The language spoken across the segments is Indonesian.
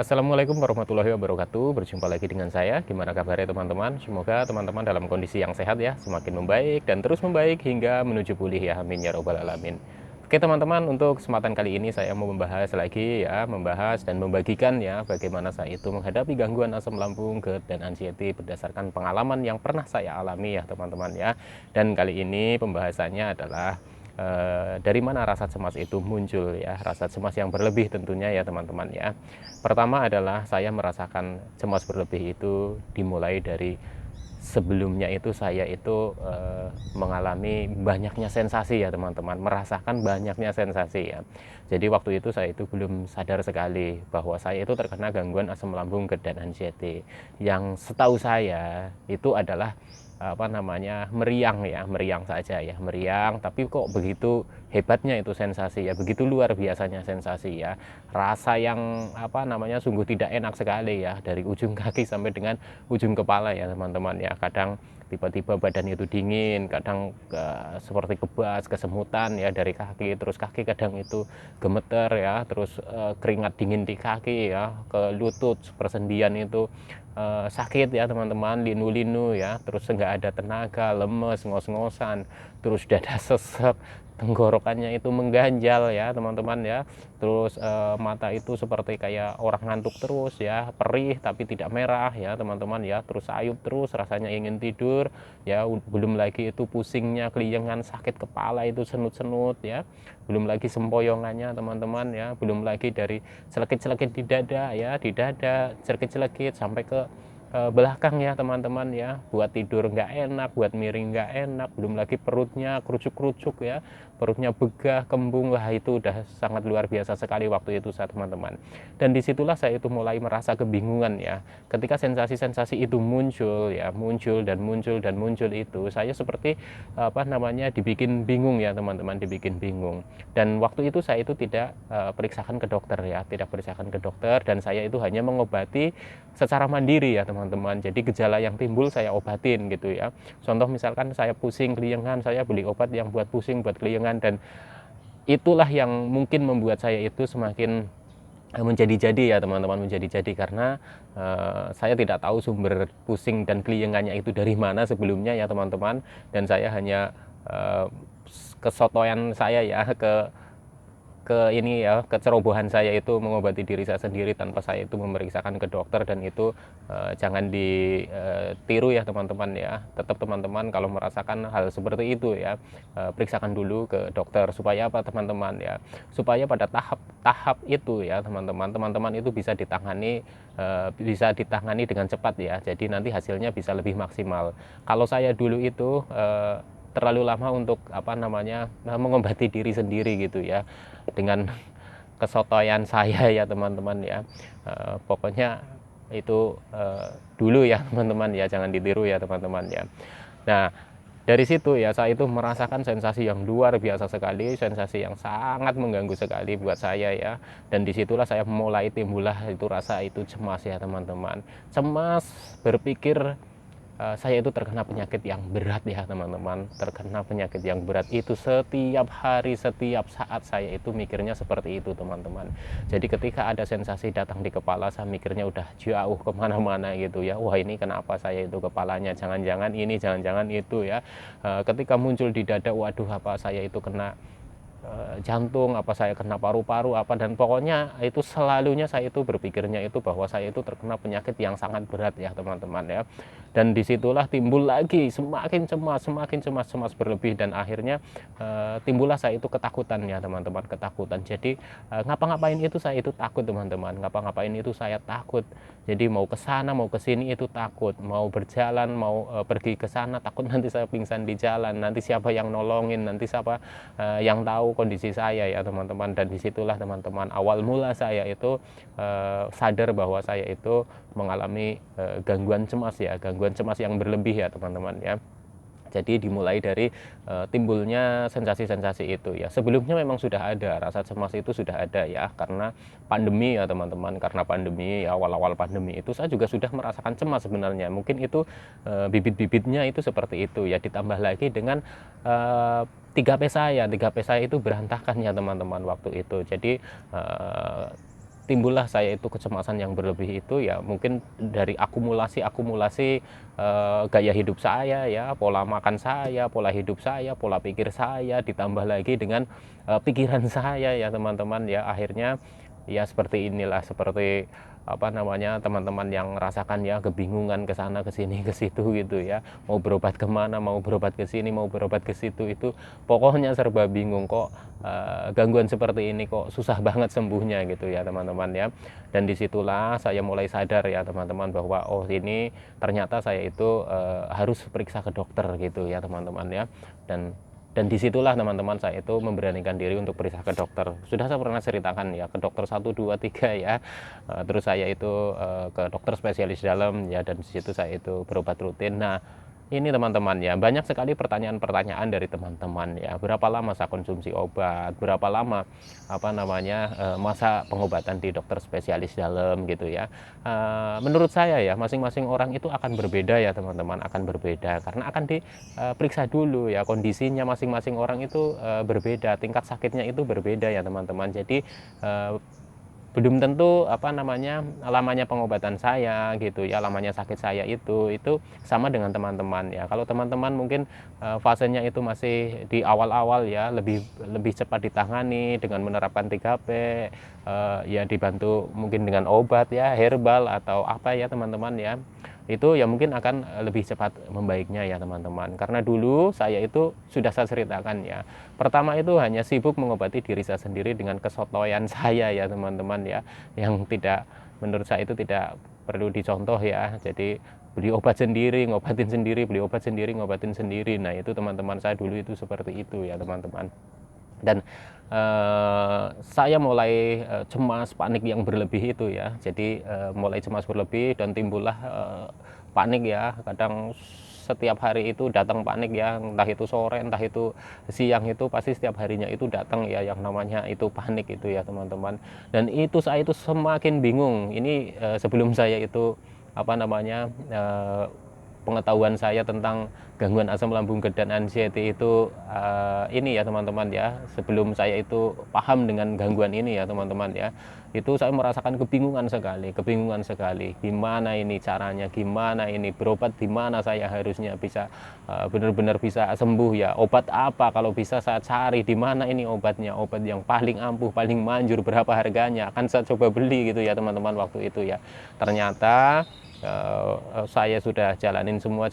Assalamualaikum warahmatullahi wabarakatuh. Berjumpa lagi dengan saya. Gimana kabarnya teman-teman? Semoga teman-teman dalam kondisi yang sehat ya, semakin membaik dan terus membaik hingga menuju pulih ya. Amin ya robbal alamin. Oke teman-teman, untuk kesempatan kali ini saya mau membahas lagi ya, membahas dan membagikan ya bagaimana saya itu menghadapi gangguan asam lambung, GERD dan anxiety berdasarkan pengalaman yang pernah saya alami ya teman-teman ya. Dan kali ini pembahasannya adalah dari mana rasa cemas itu muncul ya, rasa cemas yang berlebih tentunya ya teman-teman ya. Pertama adalah saya merasakan cemas berlebih itu dimulai dari sebelumnya itu saya itu mengalami banyaknya sensasi ya teman-teman, merasakan banyaknya sensasi ya. Jadi waktu itu saya itu belum sadar sekali bahwa saya itu terkena gangguan asam lambung, GERD dan anxiety. Yang setahu saya itu adalah meriang ya, meriang saja ya, meriang, tapi kok begitu hebatnya itu sensasi ya, begitu luar biasanya sensasi ya, rasa yang sungguh tidak enak sekali ya, dari ujung kaki sampai dengan ujung kepala ya teman-teman ya. Kadang tiba-tiba badan itu dingin, kadang seperti kebas, kesemutan ya dari kaki, terus kaki kadang itu gemeter ya, terus keringat dingin di kaki ya, ke lutut, persendian itu sakit ya teman-teman, linu-linu ya, terus nggak ada tenaga, lemes, ngos-ngosan, terus dada sesek, tenggorokannya itu mengganjal ya teman-teman ya, terus mata itu seperti kayak orang ngantuk terus ya, perih tapi tidak merah ya teman-teman ya, terus sayup terus, rasanya ingin tidur ya, belum lagi itu pusingnya, keliengan, sakit kepala itu senut-senut ya, belum lagi sempoyongannya teman-teman ya, belum lagi dari celekit-celekit di dada ya, di dada celekit-celekit sampai ke belakang ya teman-teman ya, buat tidur nggak enak, buat miring nggak enak, belum lagi perutnya kerucuk-kerucuk ya, perutnya begah, kembung, wah itu udah sangat luar biasa sekali waktu itu saya teman-teman. Dan disitulah saya itu mulai merasa kebingungan ya, ketika sensasi-sensasi itu muncul ya, muncul dan muncul dan muncul, itu saya seperti dibikin bingung ya teman-teman, dibikin bingung. Dan waktu itu saya itu tidak periksakan ke dokter ya, tidak periksakan ke dokter, dan saya itu hanya mengobati secara mandiri ya teman-teman. Jadi gejala yang timbul saya obatin gitu ya. Contoh misalkan saya pusing keliengan, saya beli obat yang buat pusing, buat keliengan, dan itulah yang mungkin membuat saya itu semakin menjadi-jadi ya teman-teman, menjadi-jadi karena saya tidak tahu sumber pusing dan keliengannya itu dari mana sebelumnya ya teman-teman, dan saya hanya kesotoyan saya ya, kecerobohan saya itu mengobati diri saya sendiri tanpa saya itu memeriksakan ke dokter. Dan itu jangan ditiru ya teman-teman ya. Tetap teman-teman kalau merasakan hal seperti itu ya, periksakan dulu ke dokter. Supaya apa teman-teman ya, supaya pada tahap itu ya teman-teman itu bisa ditangani dengan cepat ya, jadi nanti hasilnya bisa lebih maksimal. Kalau saya dulu itu terlalu lama untuk mengobati diri sendiri gitu ya, dengan kesotoyan saya ya teman-teman ya. Pokoknya itu dulu ya teman-teman ya, jangan ditiru ya teman-teman ya. Nah dari situ ya saya itu merasakan sensasi yang luar biasa sekali, sensasi yang sangat mengganggu sekali buat saya ya. Dan disitulah saya mulai timbullah itu rasa itu cemas ya teman-teman, cemas, berpikir saya itu terkena penyakit yang berat ya teman-teman, terkena penyakit yang berat itu setiap hari, setiap saat saya itu mikirnya seperti itu teman-teman. Jadi ketika ada sensasi datang di kepala, saya mikirnya udah jauh kemana-mana gitu ya, wah ini kenapa saya itu kepalanya, jangan-jangan ini, jangan-jangan itu ya. Ketika muncul di dada, waduh apa saya itu kena jantung, apa saya kena paru-paru apa, dan pokoknya itu selalunya saya itu berpikirnya itu bahwa saya itu terkena penyakit yang sangat berat ya teman-teman ya. Dan disitulah timbul lagi semakin cemas, semakin cemas, cemas berlebih, dan akhirnya timbullah saya itu ketakutan ya teman-teman, ketakutan. Jadi ngapa-ngapain itu saya itu takut teman-teman, ngapa-ngapain itu saya takut. Jadi mau ke sana mau ke sini itu takut, mau berjalan mau pergi ke sana takut nanti saya pingsan di jalan, nanti siapa yang nolongin, nanti siapa yang tahu kondisi saya ya teman-teman. Dan disitulah teman-teman awal mula saya itu sadar bahwa saya itu mengalami gangguan cemas ya, gangguan cemas yang berlebih ya teman-teman ya. Jadi dimulai dari timbulnya sensasi-sensasi itu ya. Sebelumnya memang sudah ada, rasa cemas itu sudah ada ya, karena pandemi ya teman-teman, karena pandemi ya, awal-awal pandemi itu saya juga sudah merasakan cemas sebenarnya. Mungkin itu bibit-bibitnya itu seperti itu ya, ditambah lagi dengan 3P saya itu berantakan ya teman-teman waktu itu. Jadi timbullah saya itu kecemasan yang berlebih itu ya mungkin dari akumulasi gaya hidup saya ya, pola makan saya, pola hidup saya, pola pikir saya, ditambah lagi dengan pikiran saya ya teman-teman ya, akhirnya ya seperti inilah, seperti apa namanya, teman-teman yang rasakan ya, kebingungan ke sana ke sini ke situ gitu ya, mau berobat kemana, mau berobat ke sini, mau berobat ke situ, itu pokoknya serba bingung kok. Gangguan seperti ini kok susah banget sembuhnya gitu ya teman-teman ya. Dan disitulah saya mulai sadar ya teman-teman, bahwa oh ini ternyata saya itu harus periksa ke dokter gitu ya teman-teman ya. Dan disitulah teman-teman saya itu memberanikan diri untuk periksa ke dokter. Sudah saya pernah ceritakan ya, ke dokter 1, 2, 3 ya. Terus saya itu ke dokter spesialis dalam ya, dan disitu saya itu berobat rutin. Nah ini teman-teman ya, banyak sekali pertanyaan-pertanyaan dari teman-teman ya, berapa lama saya konsumsi obat, berapa lama apa namanya masa pengobatan di dokter spesialis dalam gitu ya. Menurut saya ya, masing-masing orang itu akan berbeda ya teman-teman, akan berbeda karena akan diperiksa dulu ya, kondisinya masing-masing orang itu berbeda, tingkat sakitnya itu berbeda ya teman-teman. Jadi belum tentu apa namanya lamanya pengobatan saya gitu ya, lamanya sakit saya itu sama dengan teman-teman ya. Kalau teman-teman mungkin fasenya itu masih di awal-awal ya, lebih lebih cepat ditangani dengan menerapkan 3P, ya dibantu mungkin dengan obat ya, herbal atau apa ya teman-teman ya, itu ya mungkin akan lebih cepat membaiknya ya teman-teman. Karena dulu saya itu sudah saya ceritakan ya, pertama itu hanya sibuk mengobati diri saya sendiri dengan kesotoyan saya ya teman-teman ya, yang tidak, menurut saya itu tidak perlu dicontoh ya. Jadi beli obat sendiri, ngobatin sendiri, beli obat sendiri, ngobatin sendiri. Nah itu teman-teman saya dulu itu seperti itu ya teman-teman. Dan saya mulai cemas, panik yang berlebih itu ya. Jadi mulai cemas berlebih dan timbullah panik ya. Kadang setiap hari itu datang panik ya, entah itu sore, entah itu siang, itu pasti setiap harinya itu datang ya, yang namanya itu panik itu ya teman-teman. Dan itu saya itu semakin bingung. Ini sebelum saya itu apa namanya pengetahuan saya tentang gangguan asam lambung dan anxiety itu ini ya teman-teman ya, sebelum saya itu paham dengan gangguan ini ya teman-teman ya, itu saya merasakan kebingungan sekali, gimana ini caranya, gimana ini berobat, di mana saya harusnya bisa benar-benar bisa sembuh ya, obat apa kalau bisa saya cari, di mana ini obatnya, obat yang paling ampuh, paling manjur, berapa harganya, akan saya coba beli gitu ya teman-teman waktu itu ya. Ternyata saya sudah jalanin semua,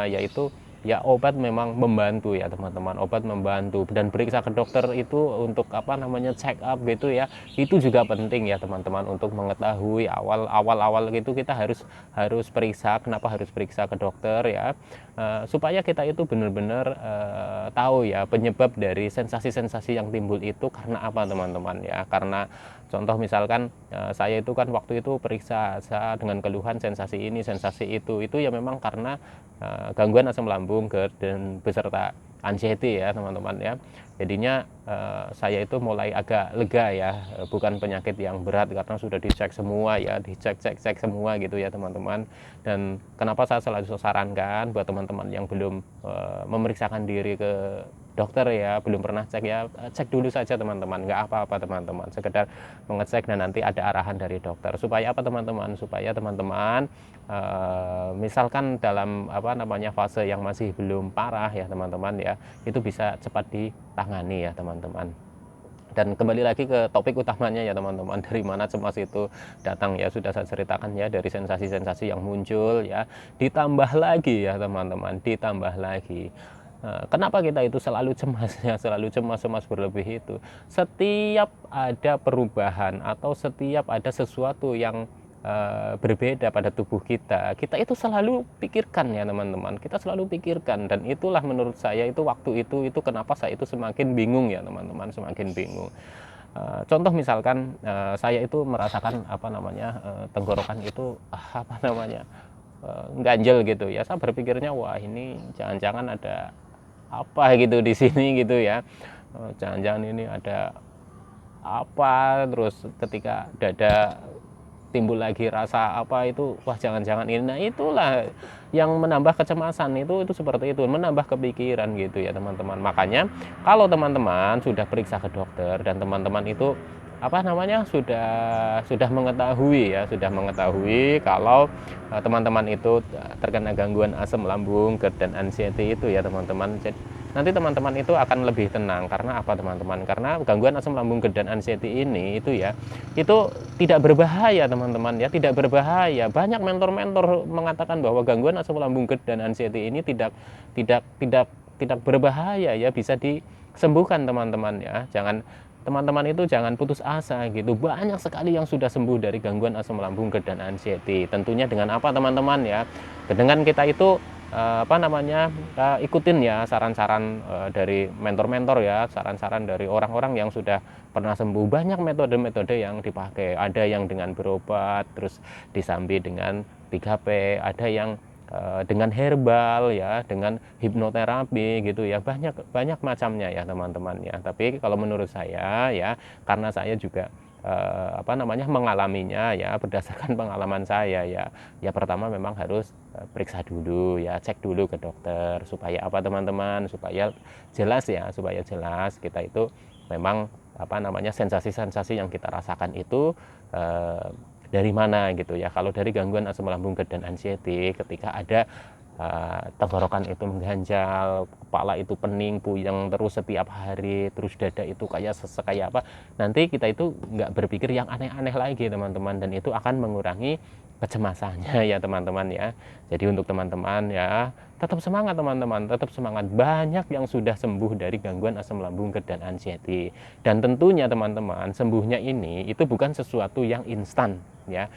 yaitu ya obat memang membantu ya teman-teman, obat membantu, dan periksa ke dokter itu untuk apa namanya check up gitu ya, itu juga penting ya teman-teman, untuk mengetahui awal gitu kita harus periksa. Kenapa harus periksa ke dokter ya, supaya kita itu benar-benar tahu ya penyebab dari sensasi-sensasi yang timbul itu karena apa teman-teman ya. Karena contoh misalkan saya itu kan waktu itu periksa saya dengan keluhan sensasi ini, sensasi itu ya memang karena gangguan asam lambung, GERD, dan beserta anxiety ya teman-teman ya. Jadinya saya itu mulai agak lega ya, bukan penyakit yang berat karena sudah dicek semua ya, dicek semua gitu ya teman-teman. Dan kenapa saya selalu sarankan buat teman-teman yang belum memeriksakan diri ke dokter ya, belum pernah cek ya, cek dulu saja teman-teman, nggak apa-apa teman-teman, sekedar mengecek dan nanti ada arahan dari dokter. Supaya apa teman-teman, supaya teman-teman misalkan dalam apa namanya fase yang masih belum parah ya teman-teman ya, itu bisa cepat ditangani ya teman-teman. Dan kembali lagi ke topik utamanya ya teman-teman, dari mana cemas itu datang ya, sudah saya ceritakan ya, dari sensasi-sensasi yang muncul ya, ditambah lagi ya teman-teman, ditambah lagi. Kenapa kita itu selalu cemas ya, selalu cemas berlebih itu? Setiap ada perubahan atau setiap ada sesuatu yang berbeda pada tubuh kita itu selalu pikirkan ya teman-teman, kita selalu pikirkan. Dan itulah menurut saya itu waktu itu kenapa saya itu semakin bingung ya teman-teman, semakin bingung. Contoh misalkan saya itu merasakan apa namanya tenggorokan itu apa namanya ganjel gitu ya, saya berpikirnya wah ini jangan-jangan ada apa gitu di sini gitu ya, jangan-jangan ini ada apa. Terus ketika dada timbul lagi rasa apa itu, wah jangan-jangan ini. Nah itulah yang menambah kecemasan itu seperti itu, menambah kepikiran gitu ya teman-teman. Makanya kalau teman-teman sudah periksa ke dokter dan teman-teman itu apa namanya, sudah mengetahui ya, sudah mengetahui kalau teman-teman itu terkena gangguan asam lambung, GERD dan anxiety itu ya teman-teman. Nanti teman-teman itu akan lebih tenang. Karena apa teman-teman? Karena gangguan asam lambung, GERD dan anxiety ini itu ya, itu tidak berbahaya teman-teman ya, tidak berbahaya. Banyak mentor-mentor mengatakan bahwa gangguan asam lambung, GERD dan anxiety ini tidak berbahaya ya, bisa disembuhkan teman-teman ya. Teman-teman itu jangan putus asa gitu. Banyak sekali yang sudah sembuh dari gangguan asam lambung, GERD dan anxiety. Tentunya dengan apa teman-teman ya? Dengan kita itu ikutin ya saran-saran dari mentor-mentor ya, saran-saran dari orang-orang yang sudah pernah sembuh. Banyak metode-metode yang dipakai. Ada yang dengan berobat, terus disambi dengan 3P, ada yang dengan herbal ya, dengan hipnoterapi gitu ya, banyak macamnya ya teman-teman ya. Tapi kalau menurut saya ya, karena saya juga mengalaminya ya, berdasarkan pengalaman saya ya, pertama memang harus periksa dulu ya, cek dulu ke dokter supaya apa teman-teman, supaya jelas ya, supaya jelas kita itu memang sensasi-sensasi yang kita rasakan itu dari mana gitu ya. Kalau dari gangguan asam lambung, GERD dan anxiety, ketika ada tenggorokan itu mengganjal, kepala itu pening, puyeng terus setiap hari, terus dada itu kayak sesek kayak apa, nanti kita itu nggak berpikir yang aneh-aneh lagi teman-teman, dan itu akan mengurangi kecemasannya ya teman-teman ya. Jadi untuk teman-teman ya, tetap semangat teman-teman, tetap semangat. Banyak yang sudah sembuh dari gangguan asam lambung, GERD dan anxiety. Dan tentunya teman-teman, sembuhnya ini itu bukan sesuatu yang instan ya.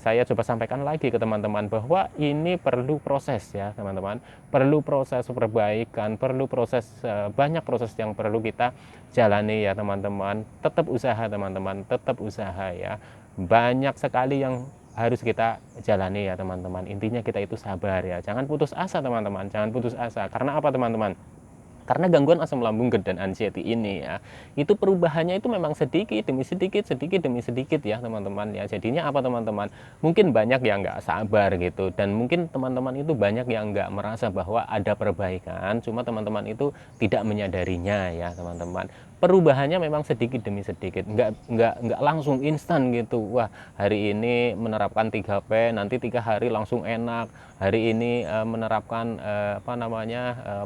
Saya coba sampaikan lagi ke teman-teman bahwa ini perlu proses ya teman-teman, perlu proses perbaikan, perlu proses, banyak proses yang perlu kita jalani ya teman-teman. Tetap usaha teman-teman, tetap usaha ya. Banyak sekali yang harus kita jalani ya teman-teman. Intinya kita itu sabar ya, jangan putus asa teman-teman, jangan putus asa. Karena apa teman-teman? Karena gangguan asam lambung, GERD dan anxiety ini ya, itu perubahannya itu memang sedikit demi sedikit, sedikit demi sedikit ya teman-teman ya. Jadinya apa teman-teman? Mungkin banyak yang nggak sabar gitu, dan mungkin teman-teman itu banyak yang nggak merasa bahwa ada perbaikan, cuma teman-teman itu tidak menyadarinya ya teman-teman. Perubahannya memang sedikit demi sedikit, nggak langsung instan gitu. Wah, hari ini menerapkan 3P, nanti 3 hari langsung enak. Hari ini menerapkan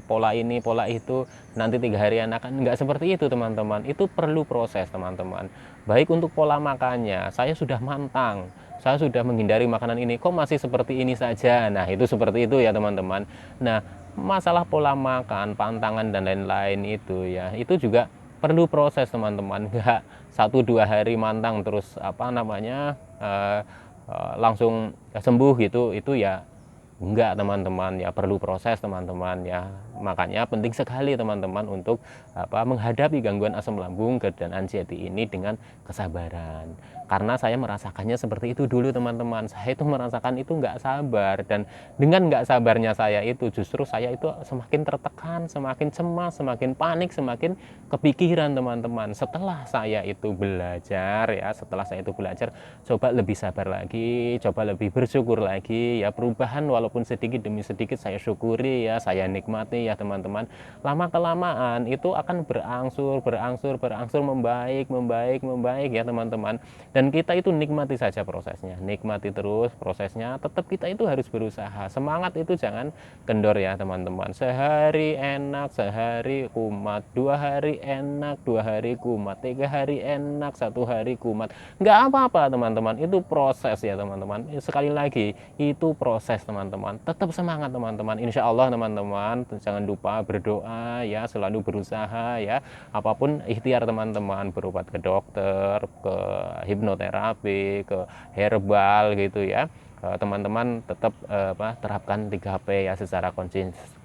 pola ini, pola itu, nanti 3 hari enak. Kan nggak seperti itu teman-teman. Itu perlu proses teman-teman. Baik untuk pola makannya, saya sudah mantang, saya sudah menghindari makanan ini, kok masih seperti ini saja. Nah itu seperti itu ya teman-teman. Nah masalah pola makan, pantangan dan lain-lain itu ya, itu juga perlu proses teman-teman. Nggak 1-2 hari mantang terus langsung sembuh gitu, itu ya enggak teman-teman ya, perlu proses teman-teman ya. Makanya penting sekali teman-teman untuk menghadapi gangguan asam lambung, GERD dan anxiety ini dengan kesabaran. Karena saya merasakannya seperti itu dulu teman-teman. Saya itu merasakan itu nggak sabar, dan dengan nggak sabarnya saya itu justru saya itu semakin tertekan, semakin cemas, semakin panik, semakin kepikiran teman-teman. Setelah saya itu belajar ya, setelah saya itu belajar, coba lebih sabar lagi, coba lebih bersyukur lagi ya. Perubahan walaupun sedikit demi sedikit saya syukuri ya, saya nikmati ya teman-teman. Lama kelamaan itu akan berangsur membaik ya teman-teman. Dan kita itu nikmati saja prosesnya, nikmati terus prosesnya. Tetap kita itu harus berusaha, semangat itu jangan kendor ya teman-teman. Sehari enak, sehari kumat, 2 hari enak, 2 hari kumat, 3 hari enak, 1 hari kumat, nggak apa-apa teman-teman. Itu proses ya teman-teman. Sekali lagi, itu proses teman-teman. Tetap semangat teman-teman, insya Allah teman-teman. Jangan lupa berdoa ya, selalu berusaha ya. Apapun ikhtiar teman-teman, berobat ke dokter, ke hipnoterapi, ke herbal gitu ya, teman-teman tetap terapkan 3P ya secara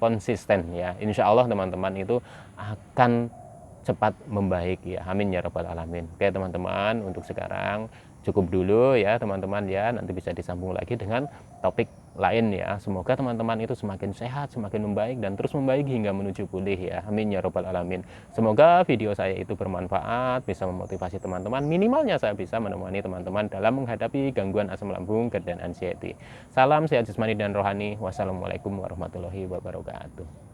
konsisten ya. Insya Allah teman-teman itu akan cepat membaik ya, amin ya rabbal alamin. Oke teman-teman, untuk sekarang cukup dulu ya teman-teman ya, nanti bisa disambung lagi dengan topik lain ya. Semoga teman-teman itu semakin sehat, semakin membaik, dan terus membaik hingga menuju pulih ya, amin ya rabbal alamin. Semoga video saya itu bermanfaat, bisa memotivasi teman-teman, minimalnya saya bisa menemani teman-teman dalam menghadapi gangguan asam lambung, GERD dan anxiety. Salam sehat jasmani dan rohani. Wassalamualaikum warahmatullahi wabarakatuh.